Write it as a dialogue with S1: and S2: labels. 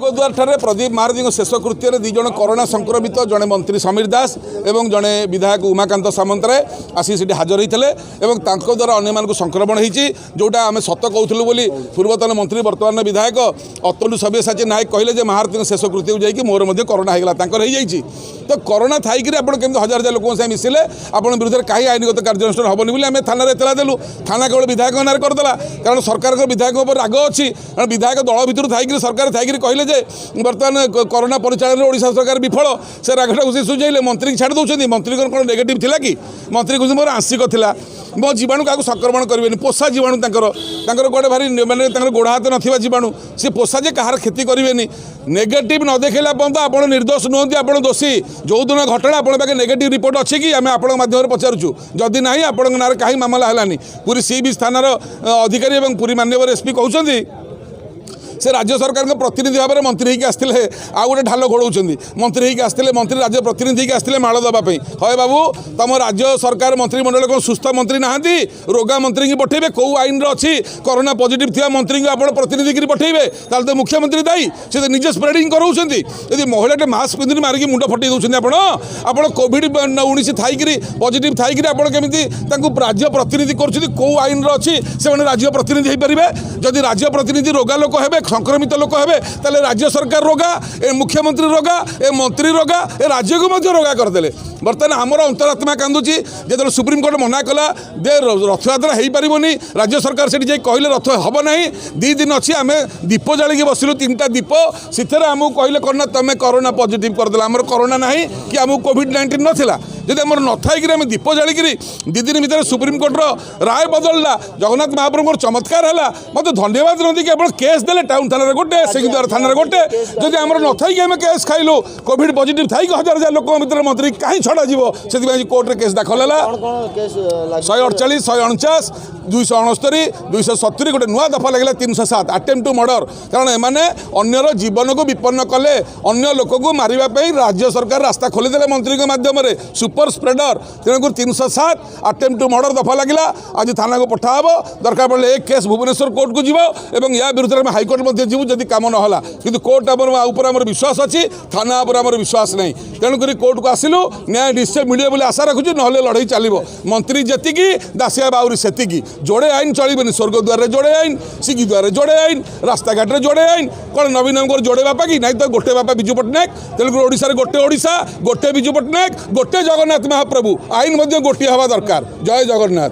S1: स्वर्गद्वार ठारे प्रदीप महारथी शेष कृत्य दीज कोरोना संक्रमित जड़े मंत्री समीर दास एवं जड़े विधायक उमाकांत सामंतराय आसी से हाजर होते द्वारा अन्य संक्रमण होती जोटा आम सत कहूलु बोली पूर्वतन मंत्री वर्तमान विधायक अतुल सब्यसाची नायक कहले महारथी शेष कृत्य जाकि मोर कोरोना होगा तो कोरोना थी केमती हजार हजार लोक मिसिले आपड़ विरुद्ध में कहीं आईनगत कार्यानुष्ठान हेनी बोली आम थाना एतला देलु थाना केवल विधायक नाँ करदेला कारण सरकार विधायक राग अच्छी विधायक दल भितर थी सरकार थी कहले बर्तमान कोरोना परिचालन ओडिशा सरकार विफल से रागटा से सुझाइले मंत्री छाड़ दौरान मंत्री कौन नेगेटिव थिला कि मंत्री कहते मोर आंशिक थिला मो जीवाणु क्या संक्रमण करेंगे पोषा जीवाणु गोटे भारी मानते गोड़ हाथ ना जीवाणु सी पोषा जे कहार क्षति करेंगे नेगेटिव न देखला पर्यंत आप निर्दोष नुहति आप दोषी जो दिन घटना आप नेगेटिव रिपोर्ट अच्छी कि आम आप माध्यम पचारूँ जदि ना आपण ना कहीं मामला है पूरी सी बीच थानार अधिकारी और पूरी माननीय एसपी कहते से राज्य सरकार के प्रतिनिधि भाव में मंत्री होगी आसते आउ गोटे ढाल घोड़ाऊँ मंत्री होगी आसते मंत्री राज्य प्रतिनिधि होगी आसते माड़ देवाई हे बाबू तुम राज्य सरकार मंत्रिमंडल कौन सुस्थ मंत्री नहांती रोगा मंत्री की पठेबे कौ आईन अच्छी कोरोना पॉजिटिव थी मंत्री को आप प्रतिनिधि की पठेबे तो मुख्यमंत्री दायी से निजे स्प्रेडिंग कराऊँ यदि महिला मास्क पिंधि मारिक मुंड फटे दूसरी आप कोविड 19 थी पॉजिटिव थी आपमती राज्य प्रतिनिधि कौ आईन अच्छी से राज्य प्रतिनिधि हो पारे जदि राज्य प्रतिनिधि रोगा लोक हे संक्रमित लोक हे ताले राज्य सरकार रोगा ए मुख्यमंत्री रोगा ए मंत्री रोगा ए राज्य को मध्य रोगा करदे बर्तमान आमर अंतरात्मा कांदुची जो सुप्रीम कोर्ट मना कला दे रथयात्रा हो पारनी राज्य सरकार से कहले रथ हम ना 2 दिन अच्छी आम दीप जालिकी बसिलु 3टा दीप से आमको कहले कौन तुम कोरोना पॉजिटिव करदेला आमर कोरोना ना कि आमको कोविड-19 नाला जब आम न थी आम दीप जालिकी 2 दिन भर सुप्रीम कोर्टर राय बदलला जगन्नाथ महाप्रभु चमत्कार है मत धन्यवाद नदी कि आप केस देले टाउन थाना गोटे सिंहद्वार थाना गोटे जब आम न थी आम केस खाइलु कोविड पॉजिटिव थी हजार हजार लोक भर मंत्री कहीं छड़ा से कोर्टे केस दाखल है 148 149 269 270 गोटे नुआ दफा लगे 307 अटेम्प्ट टू मर्डर कारण एमाने अन्यर जीवन को विपन्न कले अन्य लोक को मारे राज्य सरकार रास्ता खोलीदे मंत्री माध्यम सुपर स्प्रेडर तेणुक 307 अटेम्प्ट टू मर्डर दफा लगे आज थाना को पठाब दरकार पड़े एक केस भुवनेश्वर कोर्ट को जीव या विरुद्ध में हाइकोर्ट जीव जदि कम ना कि कोर्ट आम विश्वास अच्छी थाना आम विश्वास नहीं तेणुक कोर्ट को आसिलु न्याय निश्चय मिले बोली आशा रखुच्छी ना लड़ाई चलो मंत्री जी दासिया बाउरी से जोड़े आईन चलनी स्वर्गद्वार जोड़े आईन सिंहद्वार जोड़े आईन रास्ता घाट जोड़े आईन कौन नवीन जोड़े बापा कि नहीं तो गोटे बापा विजु पट्टनायक तेणुक ओडिशा गोटे ओडिशा गोटे विजु पट्टनायक गोटे जगन्नाथ महाप्रभु आईन गोटे हवा दरकार जय जगन्नाथ।